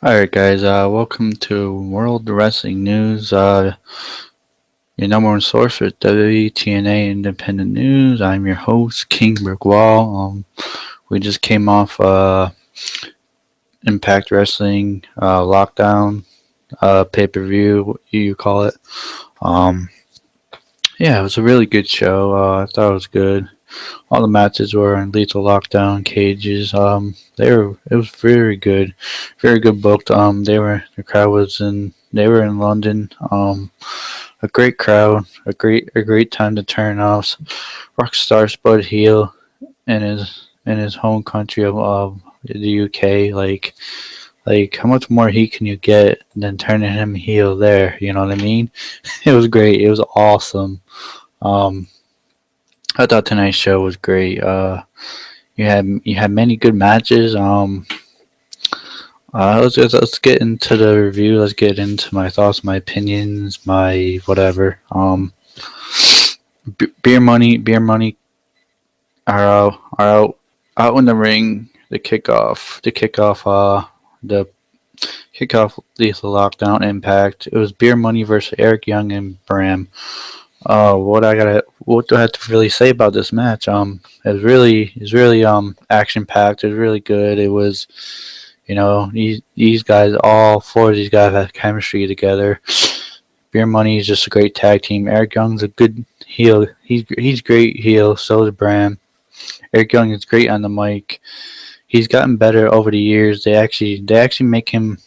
Alright guys, welcome to World Wrestling News, your number one source for WTNA Independent News. I'm your host, King Brickwall. We just came off Impact Wrestling Lockdown pay-per-view, what you call it. Um, yeah, it was a really good show. I thought it was good. All the matches were in lethal lockdown cages. It was very good booked. The crowd was they were in London. A great crowd, a great time to turn off. Rockstar Spud heel in his home country of the UK. Like how much more heat can you get than turning him heel there? You know what I mean? It was great. It was awesome. Um, I thought tonight's show was great. You had many good matches. Let's get into the review. Let's get into my thoughts, my opinions, my whatever. Beer money are out in the ring. The kickoff lethal lockdown impact. It was beer money versus Eric Young and Bram. What do I have to really say about this match? It was really action packed. It was really good. It was, these guys, all four of these guys have chemistry together. Beer Money is just a great tag team. Eric Young's a good heel. He's great heel. So is Bram. Eric Young is great on the mic. He's gotten better over the years. They actually make him.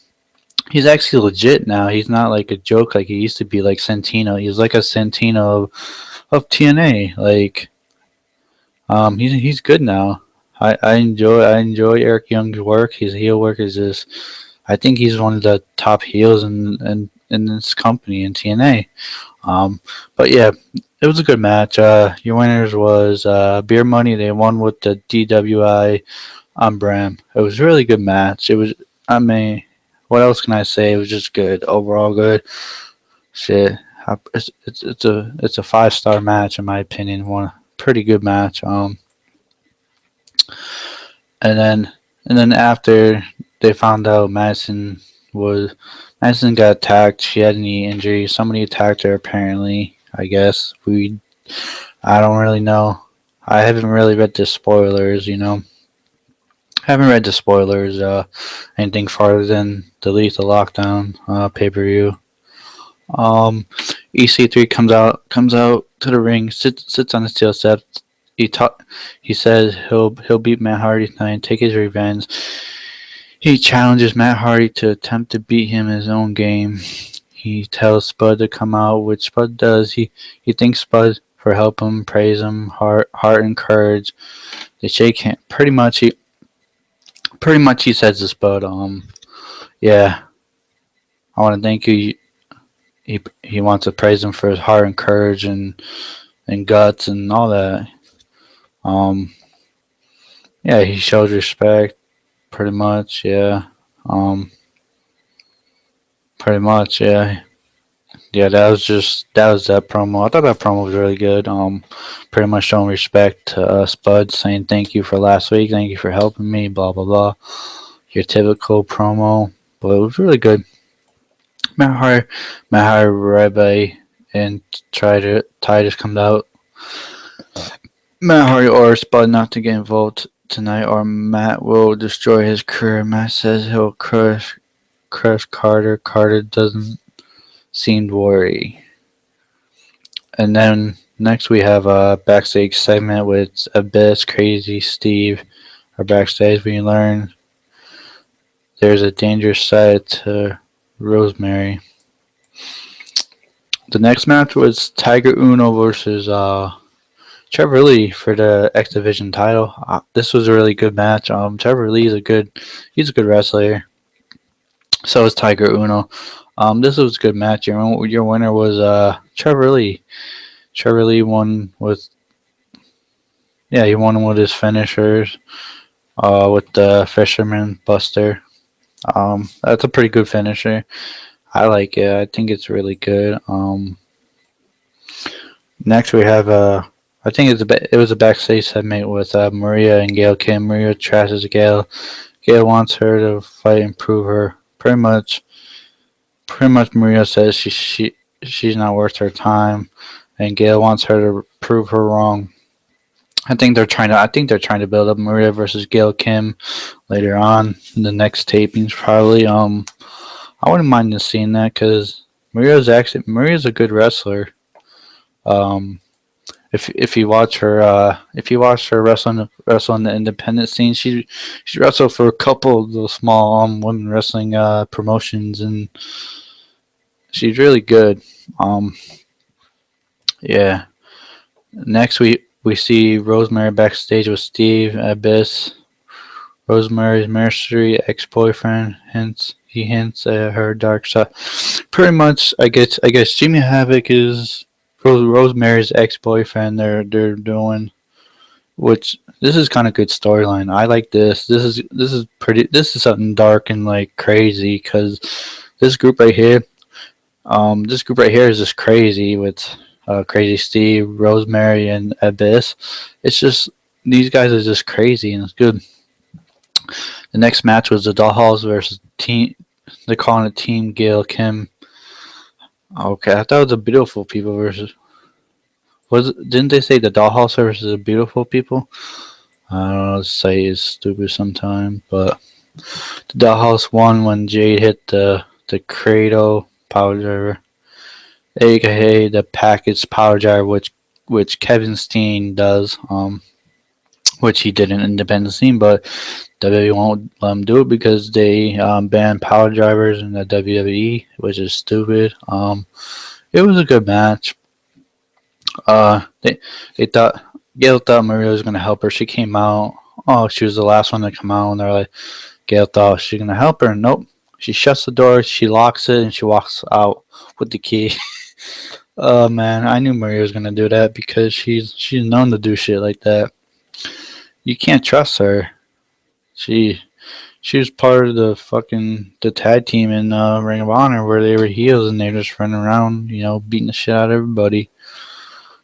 He's actually legit now. He's not like a joke like he used to be, like Santino. He's like a Santino of TNA. He's good now. I enjoy Eric Young's work. His heel work is just. I think he's one of the top heels in this company in TNA. But yeah, it was a good match. Your winners was Beer Money. They won with the DWI on Bram. It was a really good match. It was. I mean, what else can I say? It was just good. Overall good. Shit. It's a 5-star match in my opinion. One pretty good match. And then after they found out Madison got attacked. She had a knee injury. Somebody attacked her apparently. I guess I don't really know. I haven't really read the spoilers. Haven't read the spoilers. Anything farther than the Lethal Lockdown pay per view. EC3 comes out to the ring, sits on the steel steps. He says he'll beat Matt Hardy tonight and take his revenge. He challenges Matt Hardy to attempt to beat him in his own game. He tells Spud to come out, which Spud does. He thanks Spud for helping him, praise him, heart and courage. They shake hands. Pretty much he says to Spud, yeah, I want to thank you. He wants to praise him for his heart and courage and guts and all that. Yeah, he shows respect. Pretty much, yeah. Pretty much, yeah. Yeah, that was that promo. I thought that promo was really good. Pretty much showing respect to Spud, saying thank you for last week, thank you for helping me, blah blah blah. Your typical promo, but it was really good. Matt Hardy right by and Titus comes out. Matt Hardy orders Spud not to get involved tonight, or Matt will destroy his career. Matt says he'll crush Carter. Carter doesn't seem to worry. And then next we have a backstage segment with Abyss, Crazy Steve are backstage. We learn there's a dangerous side to Rosemary. The next match was Tiger Uno versus Trevor Lee for the X Division title. This was a really good match. Trevor Lee is he's a good wrestler. So is Tiger Uno. This was a good match. Your winner was Trevor Lee. Trevor Lee won with he won with his finishers. With the Fisherman Buster. That's a pretty good finisher. I like it. I think it's really good. Next we have I think it was a backstage segment with Maria and Gail Kim. Maria trashes Gail. Gail wants her to fight and prove pretty much Maria says she's not worth her time, and Gail wants her to prove her wrong. I think they're trying to build up Maria versus Gail Kim later on in the next tapings probably. I wouldn't mind just seeing that because Maria's a good wrestler. Um, if you watch her wrestle in the independent scene, she wrestled for a couple of those small women wrestling promotions, and she's really good. Um, yeah. Next we see Rosemary backstage with Steve Abyss. Rosemary's mystery ex-boyfriend hints at her dark side. Pretty much, I guess Jimmy Havoc is Rosemary's ex-boyfriend. They're doing, which this is kind of good storyline. I like this. This is pretty. This is something dark and like crazy because this group right here, this group right here is just crazy with Crazy Steve, Rosemary, and Abyss. It's just these guys are just crazy and it's good. The next match was the Dollhouse versus Team. They're calling it Team Gail Kim. Okay, I thought it was the Beautiful People versus. Didn't they say the Dollhouse versus the Beautiful People? I don't know. The site is stupid sometimes, but the Dollhouse won when Jade hit the Cradle Power Driver, aka the Package Power Driver, which Kevin Steen does. Which he did in independent scene, but WWE won't let him do it because they banned power drivers in the WWE, which is stupid. It was a good match. They thought Gail thought Maria was gonna help her. She came out. Oh, she was the last one to come out, and they're like, Gail thought she's gonna help her. Nope. She shuts the door, she locks it, and she walks out with the key. Oh man, I knew Maria was gonna do that because she's known to do shit like that. You can't trust her. She she was part of the tag team in Ring of Honor where they were heels and they were just running around, beating the shit out of everybody.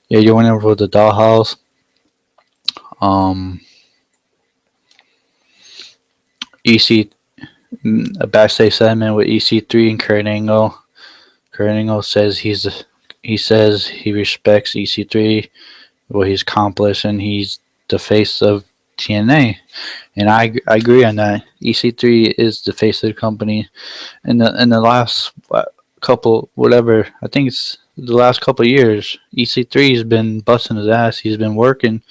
Yeah, you went over with the Dollhouse. Um, EC a backstage segment with EC3 and Kurt Angle. Kurt Angle says he respects EC3, what he's accomplished, and he's the face of TNA. And I agree on that. EC3 is the face of the company. In the last couple, whatever, I think it's the last couple of years, EC3 has been busting his ass. He's been working.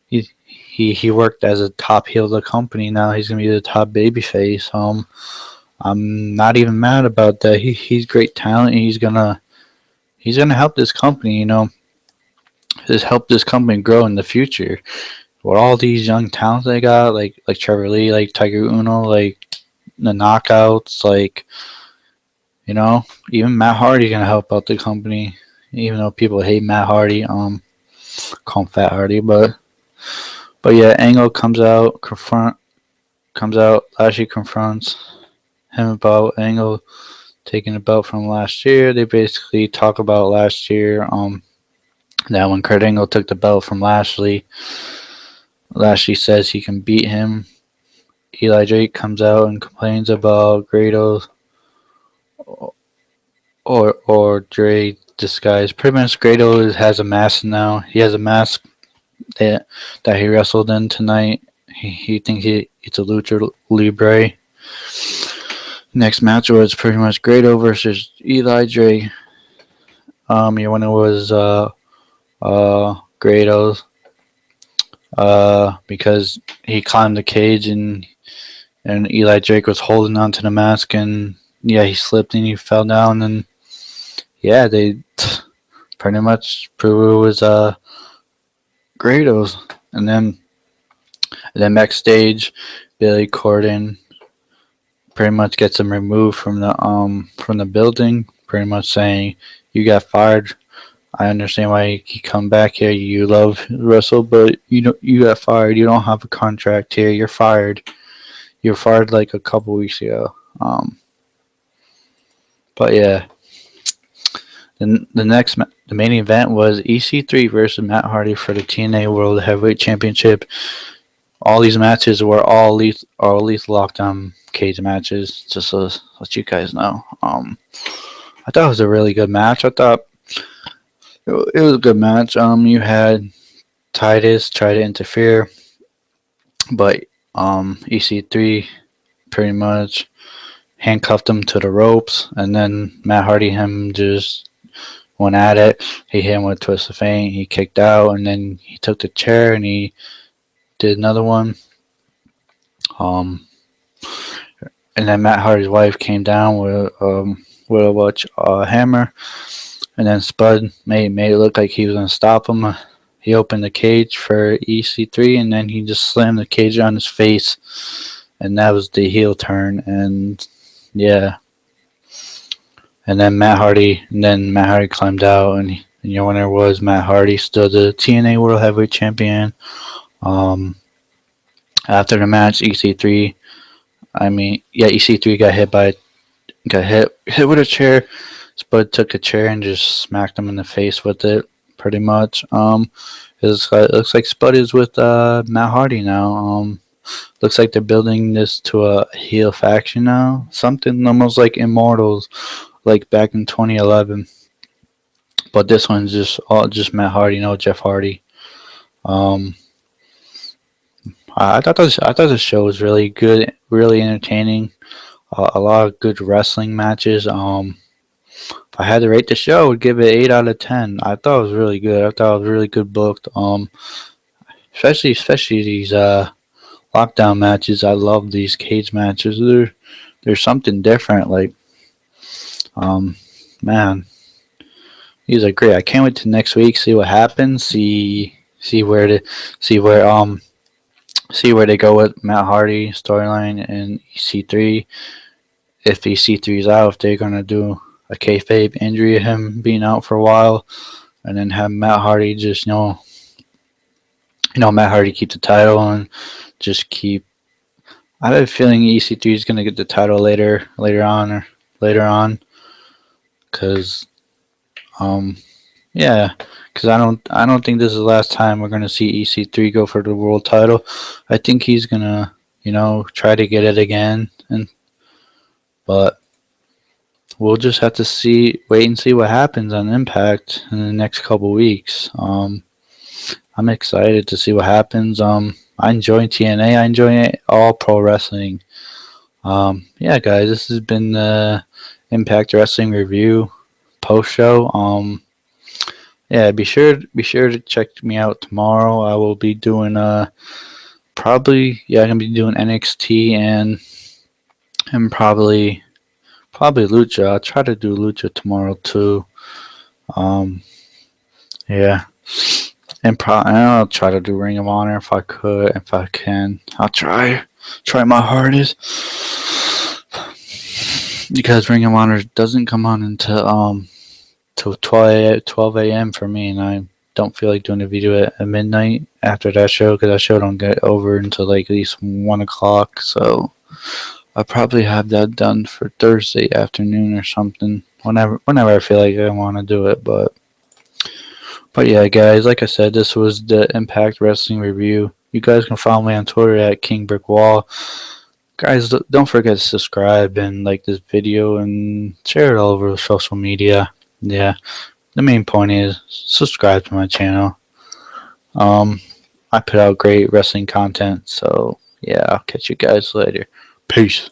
He worked as a top heel of the company. Now he's gonna be the top baby face. I'm not even mad about that. He's great talent. And he's gonna help this company. Just help this company grow in the future. With all these young talents they got, like Trevor Lee, like Tiger Uno, like the Knockouts, like even Matt Hardy gonna help out the company. Even though people hate Matt Hardy, call him Fat Hardy, but yeah, Angle comes out. Lashley confronts him about Angle taking the belt from last year. They basically talk about last year. That when Kurt Angle took the belt from Lashley says he can beat him. Eli Drake comes out and complains about Grado or Dre disguise. Pretty much Grado has a mask now. He has a mask that he wrestled in tonight. He thinks it's a lucha libre. Next match was pretty much Grado versus Eli Drake. Your winner was Grado's. Because he climbed the cage and Eli Drake was holding onto the mask and yeah, he slipped and he fell down and yeah, they pretty much proved it was Grado's. And then backstage, Billy Corgan pretty much gets him removed from the building, pretty much saying you got fired. I understand why you come back here. You love wrestle, but you got fired. You don't have a contract here. You're fired. You were fired like a couple weeks ago. But yeah, the main event was EC3 versus Matt Hardy for the TNA World Heavyweight Championship. All these matches were all lethal lockdown cage matches. Just to let you guys know. I thought it was a really good match. I thought it was a good match. You had Titus try to interfere, but EC3 pretty much handcuffed him to the ropes, and then Matt Hardy him just went at it. He hit him with a twist of fate. He kicked out, and then he took the chair and he did another one. And then Matt Hardy's wife came down with a hammer, and then Spud made it look like he was gonna stop him. He opened the cage for EC3, and then he just slammed the cage on his face, and that was the heel turn. And yeah, and then Matt Hardy climbed out, and your winner was Matt Hardy, still the TNA World Heavyweight Champion. After the match, EC3 got hit with a chair. Spud took a chair and just smacked him in the face with it, pretty much. It looks like Spud is with Matt Hardy now. Looks like they're building this to a heel faction now, something almost like Immortals, like back in 2011. But this one's just Matt Hardy, no Jeff Hardy. I thought the show was really good, really entertaining. A lot of good wrestling matches. If I had to rate the show, I would give it 8 out of 10. I thought it was really good. I thought it was really good booked. Especially these lockdown matches. I love these cage matches. There's something different. Like, man, these are great. I can't wait to next week. See what happens. See where they go with Matt Hardy storyline and EC3. If EC3's out, if they're gonna do a kayfabe injury of him being out for a while, and then have Matt Hardy just Matt Hardy keep the title and just keep. I have a feeling EC3 is gonna get the title later on, because because I don't think this is the last time we're gonna see EC3 go for the world title. I think he's gonna try to get it again, but we'll just have to wait and see what happens on Impact in the next couple weeks. I'm excited to see what happens. I enjoy TNA. I enjoy all pro wrestling. Yeah, guys, this has been the Impact Wrestling review post show. Yeah, be sure to check me out tomorrow. I will be doing I'm gonna be doing NXT and probably Lucha. I'll try to do Lucha tomorrow too. Yeah. And I'll try to do Ring of Honor if I can. I'll try my hardest, because Ring of Honor doesn't come on until 12 a.m. for me, and I don't feel like doing a video at midnight after that show, because that show don't get over until like at least 1 o'clock. So I'll probably have that done for Thursday afternoon or something, whenever I feel like I want to do it. But yeah, guys, like I said, this was the Impact Wrestling review. You guys can follow me on Twitter at KingBrickWall. Guys, don't forget to subscribe and like this video and share it all over social media. Yeah, the main point is subscribe to my channel. I put out great wrestling content, so yeah, I'll catch you guys later. Peace.